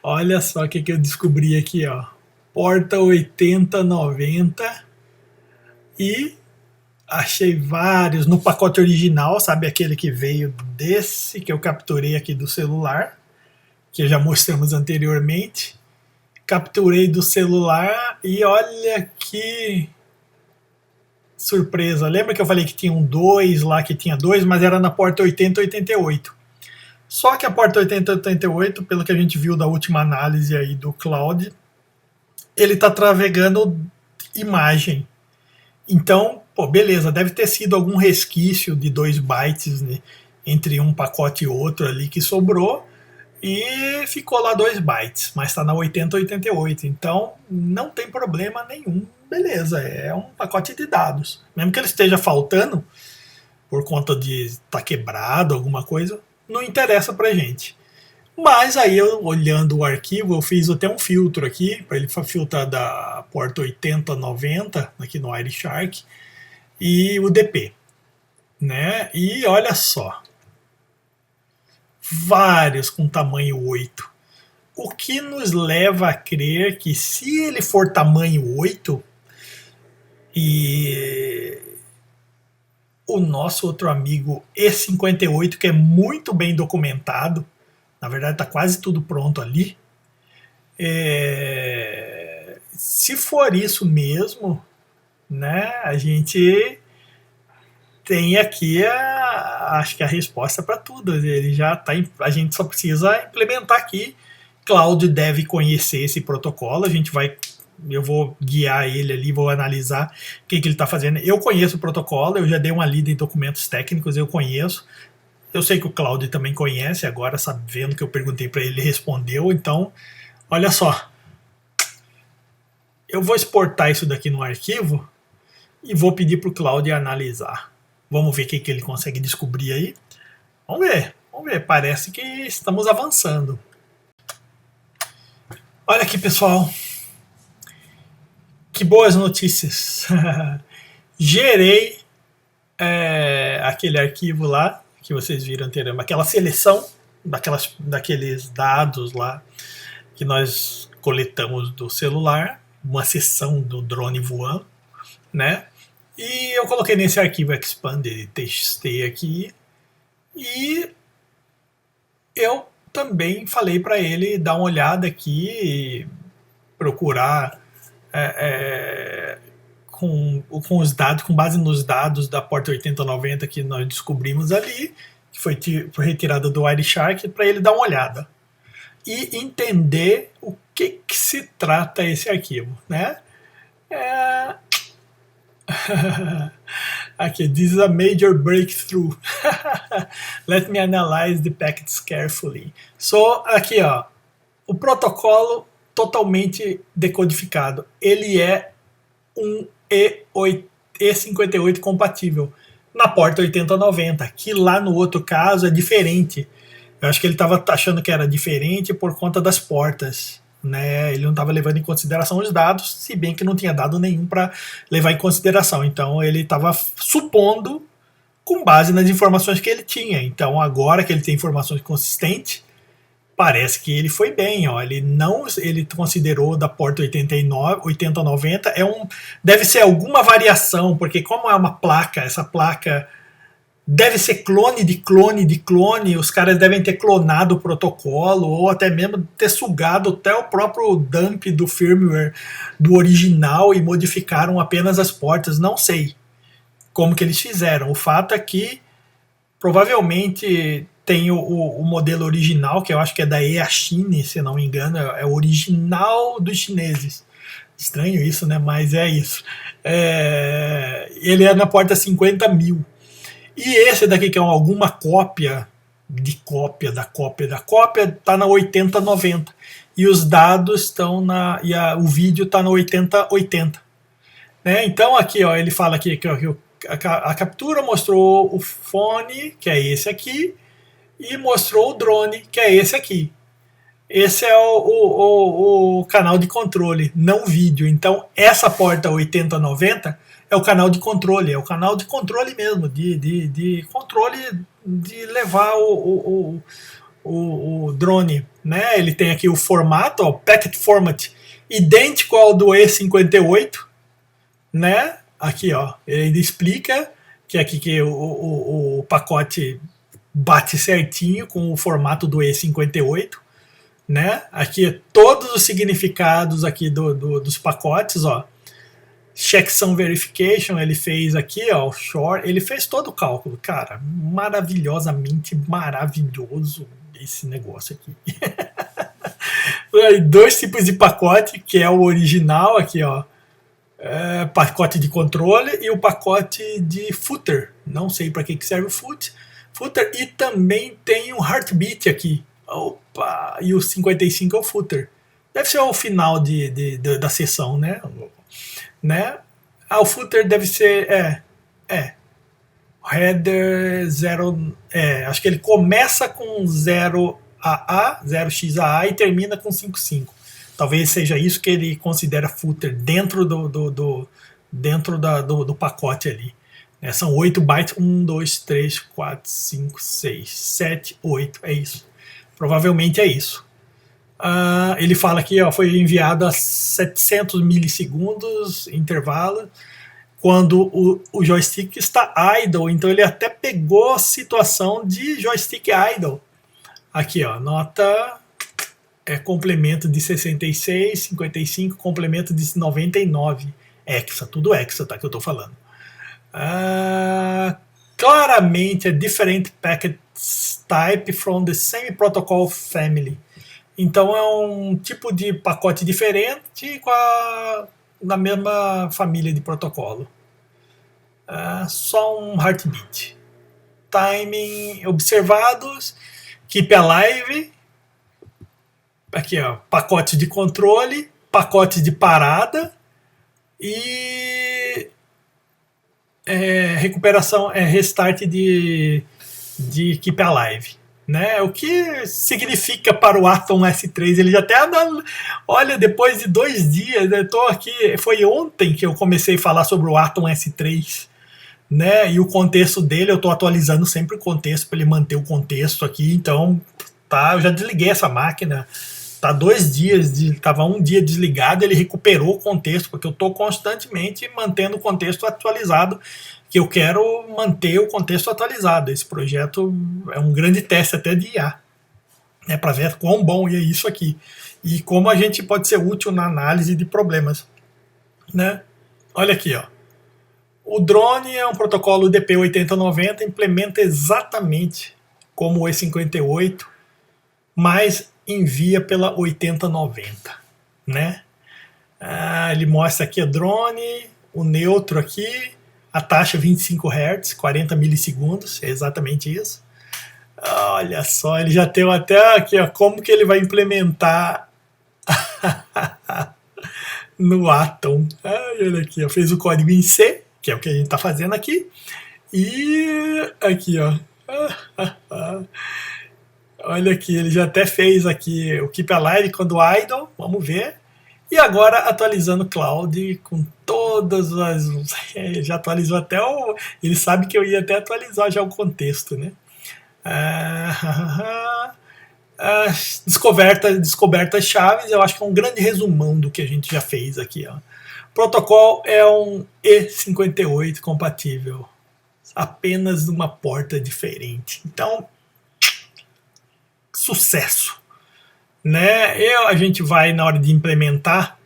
Olha só o que eu descobri aqui, ó. Porta 8090 e achei vários no pacote original, sabe, aquele que veio desse que eu capturei aqui do celular, que já mostramos anteriormente. Capturei do celular e olha que surpresa. Lembra que eu falei que tinha um 2 lá, que tinha 2, mas era na porta 8088. Só que a porta 8088, pelo que a gente viu da última análise aí do Cloud, ele está travegando imagem. Então, pô, beleza, deve ter sido algum resquício de 2 bytes, né, entre um pacote e outro ali que sobrou, e ficou lá 2 bytes, mas está na 8088, então não tem problema nenhum, beleza, é um pacote de dados. Mesmo que ele esteja faltando, por conta de estar quebrado, alguma coisa, não interessa pra gente. Mas aí, eu olhando o arquivo, eu fiz até um filtro aqui, para ele filtrar da porta 8090, aqui no Wireshark, e o DP. Né? E olha só, vários com tamanho 8. O que nos leva a crer que se ele for tamanho 8, e o nosso outro amigo E58, que é muito bem documentado, na verdade está quase tudo pronto ali, se for isso mesmo, né, a gente tem aqui acho que a resposta para tudo. Ele já tá, a gente só precisa implementar aqui. Cloud deve conhecer esse protocolo, eu vou guiar ele ali, vou analisar o que ele está fazendo. Eu conheço o protocolo, eu já dei uma lida em documentos técnicos, eu conheço. Eu sei que o Cloud também conhece, agora sabendo que eu perguntei para ele, ele respondeu. Então, olha só, eu vou exportar isso daqui no arquivo e vou pedir para o Cloud analisar. Vamos ver o que ele consegue descobrir aí. Vamos ver, parece que estamos avançando. Olha aqui, pessoal, que boas notícias. Gerei aquele arquivo lá que vocês viram anteriormente, aquela seleção daqueles dados lá que nós coletamos do celular, uma seção do drone voando, né? E eu coloquei nesse arquivo expanded txt aqui e eu também falei para ele dar uma olhada aqui e procurar com os dados, com base nos dados da porta 8090 que nós descobrimos ali, que foi retirada do Wireshark, para ele dar uma olhada e entender o que se trata esse arquivo, né? Aqui, this is a major breakthrough. Let me analyze the packets carefully. So, aqui, ó, o protocolo totalmente decodificado. Ele é um E58 compatível na porta 8090, que lá no outro caso é diferente. Eu acho que ele estava achando que era diferente por conta das portas, né? Ele não estava levando em consideração os dados, se bem que não tinha dado nenhum para levar em consideração. Então ele estava supondo com base nas informações que ele tinha. Então agora que ele tem informações consistentes, parece que ele foi bem, ó. Ele considerou da porta 8090 deve ser alguma variação, porque como é uma placa, essa placa deve ser clone de clone de clone, os caras devem ter clonado o protocolo ou até mesmo ter sugado até o próprio dump do firmware do original e modificaram apenas as portas, não sei como que eles fizeram. O fato é que provavelmente tem o modelo original, que eu acho que é da Eachine, se não me engano, é o original dos chineses. Estranho isso, né? Mas é isso. Ele é na porta 50.000. E esse daqui, que é alguma cópia da cópia, está na 8090. E os dados estão o vídeo está na 8080. Né? Então aqui, ó, ele fala aqui que a captura mostrou o fone, que é esse aqui, e mostrou o drone, que é esse aqui. Esse é o canal de controle, não vídeo. Então essa porta 8090 é o canal de controle, mesmo, de controle de levar o drone, né? Ele tem aqui o formato, ó, packet format, idêntico ao do E58, né? Aqui, ó, ele explica que aqui que o pacote bate certinho com o formato do E58, né? Aqui todos os significados aqui dos pacotes, ó. Checksum verification, ele fez aqui, ó, offshore, ele fez todo o cálculo, cara, maravilhosamente maravilhoso esse negócio aqui. Dois tipos de pacote, que é o original aqui, ó, pacote de controle e o pacote de footer, não sei para que serve o footer, e também tem um heartbeat aqui, opa, e o 55 é o footer, deve ser o final da sessão, né? O footer deve ser header 0, acho que ele começa com 0AA, 0xAA e termina com 55. Talvez seja isso que ele considera footer dentro do pacote ali. São 8 bytes, 1, 2, 3, 4, 5, 6, 7, 8, é isso. Provavelmente é isso. Ele fala aqui, ó, foi enviado a 700 milissegundos intervalo, quando o joystick está idle, então ele até pegou a situação de joystick idle. Aqui, ó, nota complemento de 66, 55, complemento de 99. Hexa, tudo hexa, tá, que eu tô falando. Claramente é different packet type from the same protocol family. Então é um tipo de pacote diferente na mesma família de protocolo. Só um heartbeat. Timing observados. Keep alive. Aqui, ó, pacote de controle, pacote de parada e recuperação, restart de Keep alive. Né? O que significa para o Atom S3? Ele já até anda. Olha, depois de 2 dias, eu tô aqui. Foi ontem que eu comecei a falar sobre o Atom S3. né? E o contexto dele, eu estou atualizando sempre o contexto para ele manter o contexto aqui. Então, tá, eu já desliguei essa máquina. Tá 2 dias, tava 1 dia desligado, ele recuperou o contexto, porque eu estou constantemente mantendo o contexto atualizado, que eu quero manter o contexto atualizado. Esse projeto é um grande teste até de IA, né, para ver quão bom é isso aqui e como a gente pode ser útil na análise de problemas, né? Olha aqui, ó. O drone é um protocolo DP8090, implementa exatamente como o E58, mas envia pela 8090, né? Ele mostra aqui o drone, o neutro aqui, a taxa 25 Hz, 40 milissegundos, é exatamente isso. Olha só, ele já tem até aqui, ó, como que ele vai implementar no Atom. Olha aqui, ó, fez o código em C, que é o que a gente está fazendo aqui, e aqui, ó. Olha aqui, ele já até fez aqui o Keep Alive quando idle, vamos ver. E agora atualizando o Cloud com todas as... já atualizou até o... Ele sabe que eu ia até atualizar já o contexto, né? Descobertas chaves, eu acho que é um grande resumão do que a gente já fez aqui, ó. O protocolo é um E58 compatível, apenas uma porta diferente. Então, sucesso, né? A gente vai, na hora de implementar,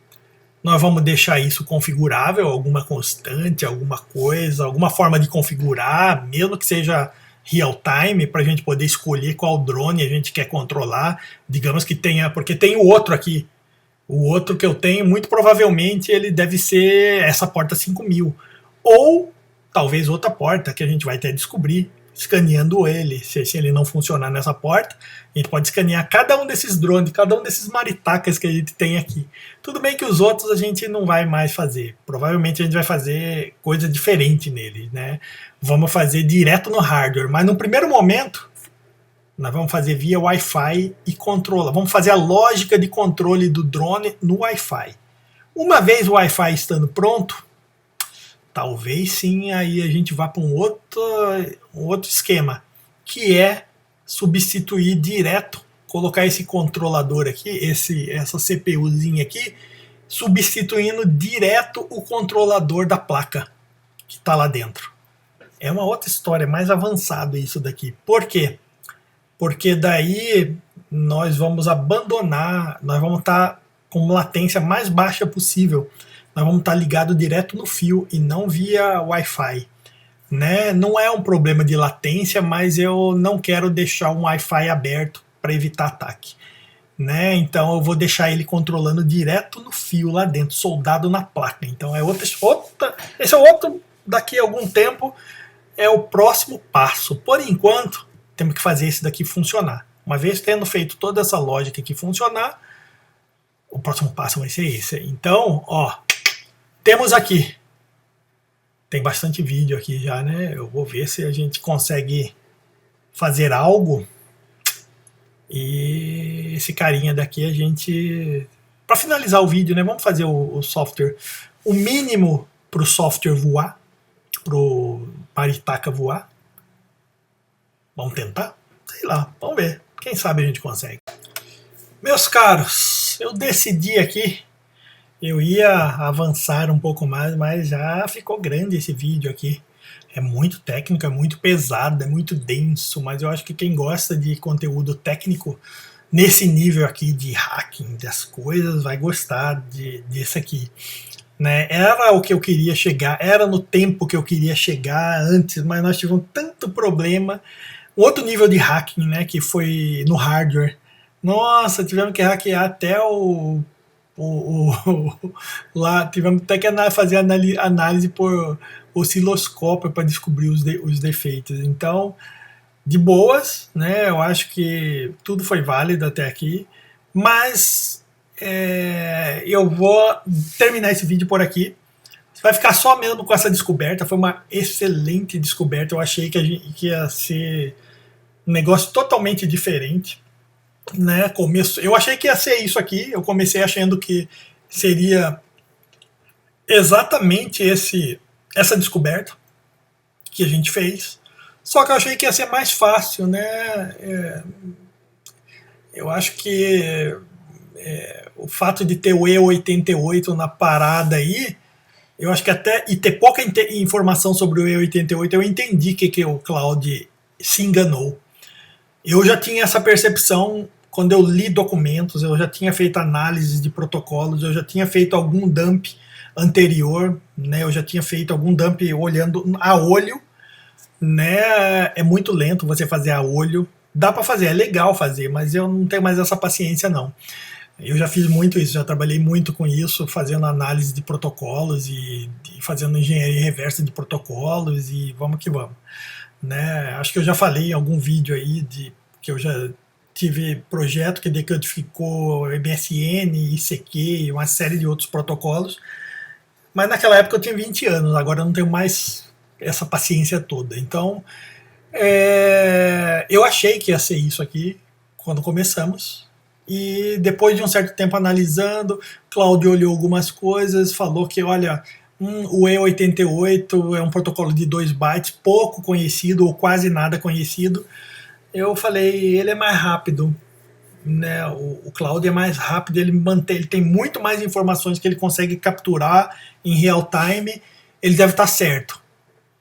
nós vamos deixar isso configurável, alguma constante, alguma coisa, alguma forma de configurar, mesmo que seja real time, para a gente poder escolher qual drone a gente quer controlar. Digamos que tenha, porque tem o outro aqui, o outro que eu tenho, muito provavelmente ele deve ser essa porta 5000, ou talvez outra porta que a gente vai até descobrir escaneando ele. Se ele não funcionar nessa porta, a gente pode escanear cada um desses drones, cada um desses maritacas que a gente tem aqui. Tudo bem que os outros a gente não vai mais fazer, provavelmente a gente vai fazer coisa diferente nele, né? Vamos fazer direto no hardware, mas no primeiro momento nós vamos fazer via Wi-Fi e controla. Vamos fazer a lógica de controle do drone no Wi-Fi. Uma vez o Wi-Fi estando pronto, talvez sim aí a gente vá para um outro esquema, que é substituir direto, colocar esse controlador aqui, essa CPUzinha aqui, substituindo direto o controlador da placa que está lá dentro. É uma outra história, mais avançado isso daqui. Por quê? Porque daí nós vamos abandonar, nós vamos estar com latência mais baixa possível. Nós vamos estar ligado direto no fio e não via Wi-Fi, né? Não é um problema de latência, mas eu não quero deixar um Wi-Fi aberto para evitar ataque, né? Então eu vou deixar ele controlando direto no fio lá dentro, soldado na placa. Então esse é outro, daqui a algum tempo é o próximo passo. Por enquanto temos que fazer esse daqui funcionar. Uma vez tendo feito toda essa lógica aqui funcionar, o próximo passo vai ser esse. Então, ó, temos aqui, tem bastante vídeo aqui já, né? Eu vou ver se a gente consegue fazer algo. E esse carinha daqui a gente... Para finalizar o vídeo, né? Vamos fazer o software, o mínimo para o software voar, para o Maritaca voar. Vamos tentar? Sei lá, vamos ver. Quem sabe a gente consegue. Meus caros, eu decidi aqui, eu ia avançar um pouco mais, mas já ficou grande esse vídeo aqui. É muito técnico, é muito pesado, é muito denso, mas eu acho que quem gosta de conteúdo técnico nesse nível aqui de hacking das coisas vai gostar desse aqui, né? Era o que eu queria chegar, era no tempo que eu queria chegar antes, mas nós tivemos tanto problema. Outro nível de hacking, né, que foi no hardware. Nossa, tivemos que hackear até lá, tivemos até que fazer análise por osciloscópio para descobrir os defeitos. Então, de boas, né? Eu acho que tudo foi válido até aqui, mas eu vou terminar esse vídeo por aqui. Vai ficar só mesmo com essa descoberta. Foi uma excelente descoberta. Eu achei que ia ser um negócio totalmente diferente, né? Eu achei que ia ser isso aqui. Eu comecei achando que seria exatamente essa descoberta, que a gente fez. Só que eu achei que ia ser mais fácil, né? Eu acho que o fato de ter o E88 na parada aí, eu acho que até, e ter pouca informação sobre o E88, eu entendi que o Cloud se enganou. Eu já tinha essa percepção quando eu li documentos, eu já tinha feito análise de protocolos, eu já tinha feito algum dump anterior, né? Eu já tinha feito algum dump olhando a olho, né? É muito lento você fazer a olho. Dá para fazer, é legal fazer, mas eu não tenho mais essa paciência não. Eu já fiz muito isso, já trabalhei muito com isso, fazendo análise de protocolos e fazendo engenharia reversa de protocolos e vamos que vamos. Né? Acho que eu já falei em algum vídeo aí de que eu já tive projeto que decodificou MSN, ICQ e uma série de outros protocolos, mas naquela época eu tinha 20 anos, agora eu não tenho mais essa paciência toda. Então, eu achei que ia ser isso aqui quando começamos, e depois de um certo tempo analisando, Cláudio olhou algumas coisas, falou que, olha, o E88 é um protocolo de 2 bytes, pouco conhecido ou quase nada conhecido. Eu falei, ele é mais rápido, né? O Cloud é mais rápido, ele tem muito mais informações que ele consegue capturar em real time, ele deve estar certo.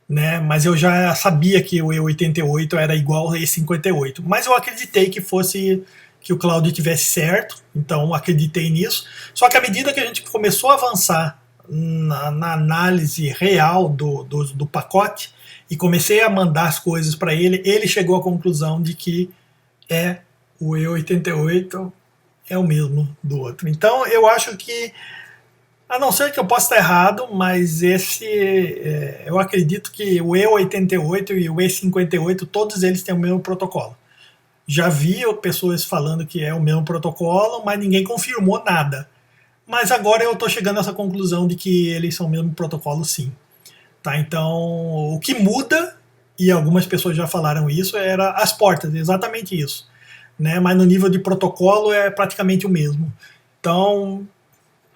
Né? Mas eu já sabia que o E88 era igual ao E58, mas eu acreditei que o Cloud tivesse certo, então acreditei nisso. Só que à medida que a gente começou a avançar na análise real do pacote e comecei a mandar as coisas para ele, ele chegou à conclusão de que o E88 é o mesmo do outro. Então eu acho que, a não ser que eu possa estar errado, mas eu acredito que o E88 e o E58, todos eles têm o mesmo protocolo. Já vi pessoas falando que é o mesmo protocolo, mas ninguém confirmou nada. Mas agora eu estou chegando a essa conclusão de que eles são o mesmo protocolo, sim. Tá? Então, o que muda, e algumas pessoas já falaram isso, era as portas, exatamente isso. Né? Mas no nível de protocolo é praticamente o mesmo. Então,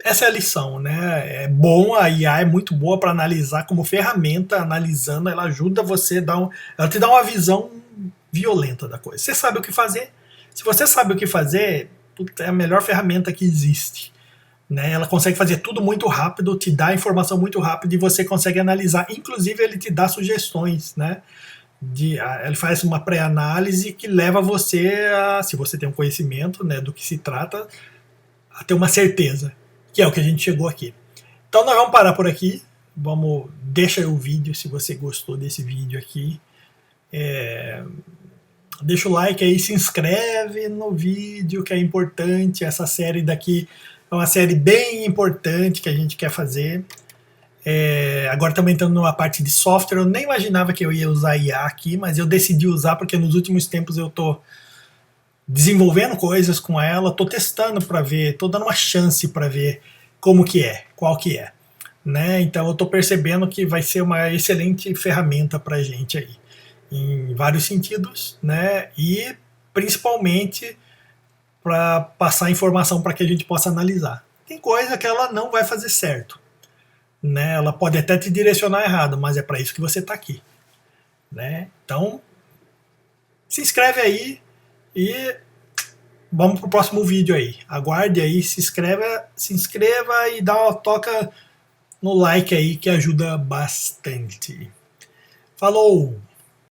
essa é a lição, né? É bom, a IA é muito boa para analisar como ferramenta, analisando, ela ajuda você, ela te dá uma visão violenta da coisa. Você sabe o que fazer. Se você sabe o que fazer, é a melhor ferramenta que existe. Né? Ela consegue fazer tudo muito rápido, te dá informação muito rápido e você consegue analisar. Inclusive, ele te dá sugestões, né? Ele faz uma pré-análise que leva você a, se você tem um conhecimento, né, do que se trata, a ter uma certeza, que é o que a gente chegou aqui. Então nós vamos parar por aqui. Deixa aí o vídeo se você gostou desse vídeo aqui. Deixa o like aí, se inscreve no vídeo, que é importante. Essa série daqui é uma série bem importante que a gente quer fazer. Agora estamos entrando numa parte de software. Eu nem imaginava que eu ia usar IA aqui, mas eu decidi usar porque nos últimos tempos eu estou desenvolvendo coisas com ela, estou testando para ver, estou dando uma chance para ver como que é, qual que é. Né? Então eu estou percebendo que vai ser uma excelente ferramenta para a gente aí, em vários sentidos, né? E principalmente para passar informação para que a gente possa analisar. Tem coisa que ela não vai fazer certo, né? Ela pode até te direcionar errado, mas é para isso que você está aqui, né? Então se inscreve aí e vamos pro próximo vídeo aí. Aguarde aí, se inscreva e toca no like aí que ajuda bastante. Falou!